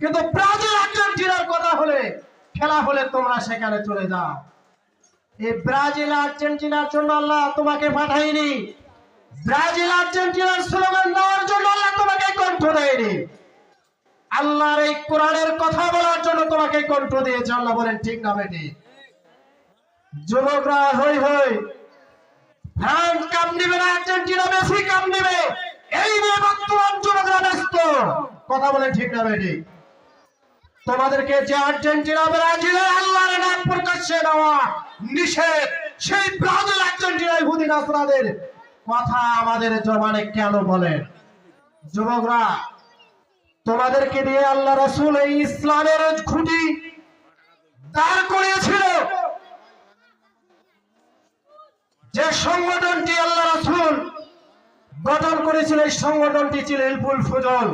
কিন্তু ব্রাজিল আর্জেন্টিনার কথা হলে, খেলা হলে তোমরা সেখানে চলে যাও। এই ব্রাজিল আর্জেন্টিনার জন্য আল্লাহ তোমাকে পাঠায়নি, ব্রাজিল আর্জেন্টিনার স্লোগান দেওয়ার জন্য আল্লাহ তোমাকে কণ্ঠ দেয়নি, আল্লাহর এই কোরআনের কথা বলার জন্য তোমাকে কণ্ঠ দিয়েছে। আল্লাহ বলেন ঠিক না বেটি? যুবকরা হই হই, ফ্রান্স কাপ নিবে না আর্জেন্টিনা বেশি কাপ নিবে, এই নিয়ে বর্তমান যুবকরা ব্যস্ত। কথা বলেন ঠিক না বেটি? তোমাদেরকে যে আর্জেন্টিনা ব্রাজিলের আল্লাহর নাম প্রকাশ্যে দেওয়া নিষেধ, সেই ব্রাজিল আর্জেন্টিনা ইহুদি নাসরাদের কথা আমাদের জবানে কেন বলেন? যুবকরা, তোমাদেরকে দিয়ে আল্লাহ রাসূল এই ইসলামের খুঁটি দাঁড় করিয়েছিল। যে সংগঠনটি আল্লাহ রাসূল গঠন করেছিল, এই সংগঠনটি ছিল হিলফুল ফুজল।